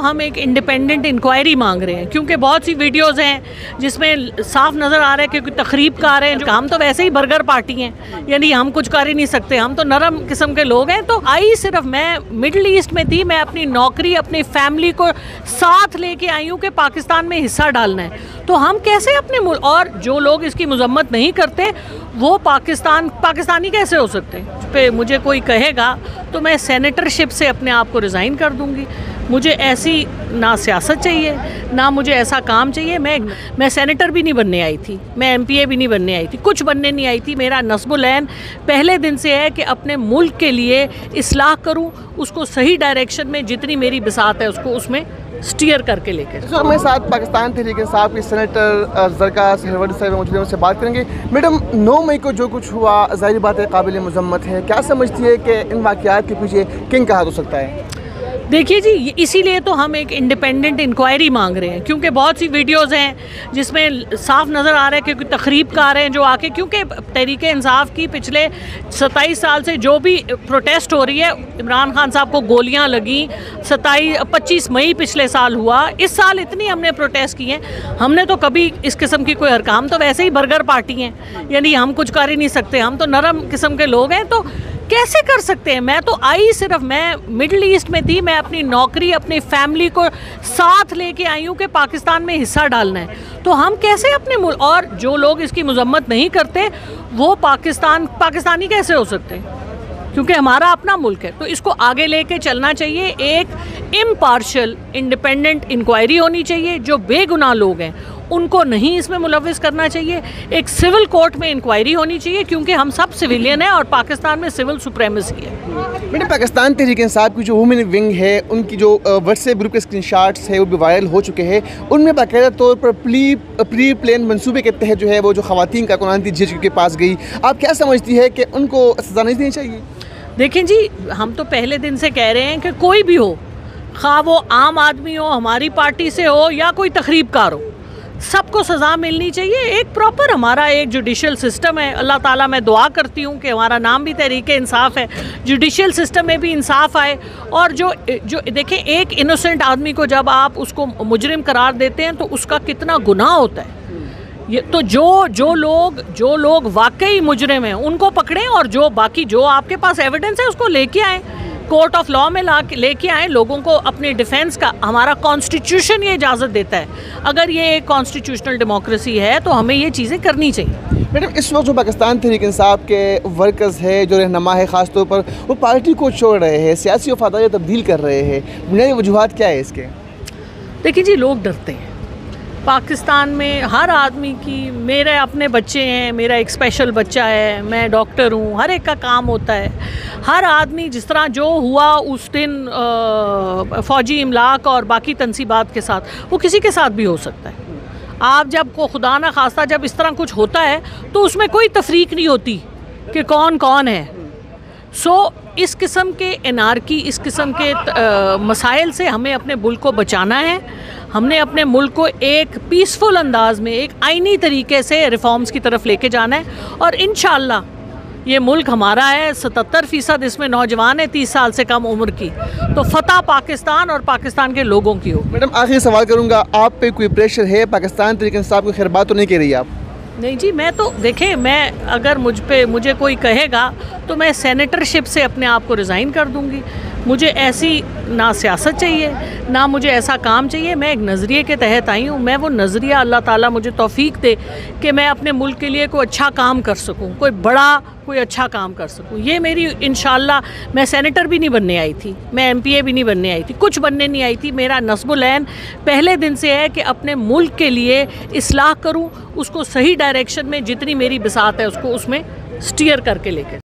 हम एक independent inquiry मांग रहे हैं, क्योंकि बहुत सी वीडियोस हैं जिसमें साफ नज़र आ रहा है कि कोई तकरीब का आ रहे हैं। हम तो वैसे ही बर्गर पार्टी हैं, यानी हम कुछ कर ही नहीं सकते, हम तो नरम किस्म के लोग हैं। तो आई सिर्फ मैं मिडल ईस्ट में थी, मैं अपनी नौकरी अपनी फैमिली को साथ लेके आई हूँ कि पाकिस्तान में हिस्सा डालना है। तो हम कैसे अपने मुल्क, और जो लोग इसकी मजम्मत नहीं करते वो पाकिस्तानी कैसे हो सकते हैं? पे मुझे कोई कहेगा तो मैं सेनेटरशिप से अपने आप को रिज़ाइन कर दूंगी। मुझे ऐसी ना सियासत चाहिए, ना मुझे ऐसा काम चाहिए। मैं सेनेटर भी नहीं बनने आई थी, मैं MPA भी नहीं बनने आई थी, कुछ बनने नहीं आई थी। मेरा नस्बुल-ऐन पहले दिन से है कि अपने मुल्क के लिए इस्लाह करूं, उसको सही डायरेक्शन में जितनी मेरी बिसात है उसको उसमें स्टीयर करके लेकर। सर, हमारे साथ पाकिस्तान तहरीक-ए-इंसाफ की सेनेटर ज़रका सहरवर्दी साहब मौजूद हैं, उनसे बात करेंगे। मैडम, 9 मई को जो कुछ हुआ ज़ाहिर बात है काबिल मज़म्मत है। क्या समझती है कि इन वाक़यात के पीछे किन का हाथ हो सकता है? देखिए जी, इसीलिए तो हम एक इंडिपेंडेंट इंक्वायरी मांग रहे हैं, क्योंकि बहुत सी वीडियोस हैं जिसमें साफ नज़र आ रहा है कि कोई तकरीब का आ रहे हैं जो आके, क्योंकि तहरीक-ए-इंसाफ की पिछले 27 साल से जो भी प्रोटेस्ट हो रही है, इमरान खान साहब को गोलियां लगी, 25 मई पिछले साल हुआ, इस साल इतनी हमने प्रोटेस्ट की हैं। हमने तो कभी इस किस्म की कोई हम तो वैसे ही बर्गर पार्टी हैं, यानी हम कुछ कर ही नहीं सकते, हम तो नरम किस्म के लोग हैं। तो कैसे कर सकते हैं? मैं तो आई सिर्फ मैं मिडल ईस्ट में थी, मैं अपनी नौकरी अपनी फैमिली को साथ लेके आई हूँ कि पाकिस्तान में हिस्सा डालना है। तो हम कैसे अपने मुल्क, और जो लोग इसकी मजम्मत नहीं करते वो पाकिस्तानी कैसे हो सकते हैं? क्योंकि हमारा अपना मुल्क है। तो इसको आगे लेके चलना चाहिए। एक इम्पार्शियल इंडिपेंडेंट इंक्वायरी होनी चाहिए। जो बेगुनाह लोग हैं उनको नहीं इसमें मुलविस करना चाहिए। एक सिविल कोर्ट में इंक्वायरी होनी चाहिए, क्योंकि हम सब सिविलियन हैं और पाकिस्तान में सिविल सुप्रीमेसी है। मैंने पाकिस्तान तहरीक-ए-इंसाफ की जो वुमेन विंग है, उनकी जो व्हाट्सएप ग्रुप के स्क्रीनशॉट्स है वो भी वायरल हो चुके हैं। उनमें बाकायदा तौर पर प्री प्लान मनसूबे के तहत जो है वो जो ख़वातीन कारकुनान थी जज के पास गई। आप क्या समझती है कि उनको सज़ा नहीं देनी चाहिए? देखें जी, हम तो पहले दिन से कह रहे हैं कि कोई भी हो, खा वो आम आदमी हो, हमारी पार्टी से हो या कोई तकरीबकार हो, सबको सज़ा मिलनी चाहिए। एक प्रॉपर हमारा एक जुडिशल सिस्टम है। अल्लाह ताला मैं दुआ करती हूँ कि हमारा नाम भी तहरीक-ए-इंसाफ है, जुडिशल सिस्टम में भी इंसाफ आए। और जो देखें, एक इनोसेंट आदमी को जब आप उसको मुजरिम करार देते हैं तो उसका कितना गुनाह होता है। ये तो जो लोग वाकई मुजरिम हैं उनको पकड़ें, और जो आपके पास एविडेंस है उसको लेके आएँ, कोर्ट ऑफ लॉ में लेके आए। लोगों को अपने डिफेंस का हमारा कॉन्स्टिट्यूशन ये इजाज़त देता है। अगर ये एक कॉन्स्टिट्यूशनल डेमोक्रेसी है तो हमें ये चीज़ें करनी चाहिए। मैडम, इस वक्त जो पाकिस्तान तहरीक-ए-इंसाफ के वर्कर्स है, जो रहनुमा है ख़ास तौर पर, वो पार्टी को छोड़ रहे हैं, सियासी वफादारी तब्दील कर रहे हैं। बुनियादी वजूहात क्या है इसके? देखिए जी, लोग डरते हैं। पाकिस्तान में हर आदमी की, मेरे अपने बच्चे हैं, मेरा एक स्पेशल बच्चा है, मैं डॉक्टर हूँ, हर एक का काम होता है। हर आदमी जिस तरह जो हुआ उस दिन फ़ौजी इमलाक और बाकी तनसीबात के साथ, वो किसी के साथ भी हो सकता है। आप जब को खुदा ना खास्ता जब इस तरह कुछ होता है तो उसमें कोई तफरीक नहीं होती कि कौन कौन है। इस किस्म के एनार्की, इस किस्म के मसाइल से हमें अपने मुल्क को बचाना है। हमने अपने मुल्क को एक पीसफुल अंदाज में, एक आईनी तरीके से रिफॉर्म्स की तरफ लेके जाना है। और इंशाअल्लाह ये मुल्क हमारा है, 77% इसमें नौजवान है 30 साल से कम उम्र की। तो फतह पाकिस्तान और पाकिस्तान के लोगों की हो। मैडम, आखिरी सवाल करूँगा, आप पे कोई प्रेशर है? पाकिस्तान तहरीक-ए-इंसाफ की खैर बात तो नहीं कह रही आप? नहीं जी, मैं तो देखें, मैं अगर मुझे कोई कहेगा तो मैं सेनेटरशिप से अपने आप को रिज़ाइन कर दूंगी। मुझे ऐसी ना सियासत चाहिए, ना मुझे ऐसा काम चाहिए। मैं एक नज़रिए के तहत आई हूँ। मैं वो नज़रिया, अल्लाह ताला मुझे तौफीक दे कि मैं अपने मुल्क के लिए कोई अच्छा काम कर सकूँ, कोई अच्छा काम कर सकूँ। ये मेरी इंशाअल्लाह। मैं सेनेटर भी नहीं बनने आई थी, मैं MPA भी नहीं बनने आई थी, कुछ बनने नहीं आई थी। मेरा नस्बुल-ऐन पहले दिन से है कि अपने मुल्क के लिए इस्लाह करूँ, उसको सही डायरेक्शन में जितनी मेरी बिसात है उसको उसमें स्टीयर करके लेकर।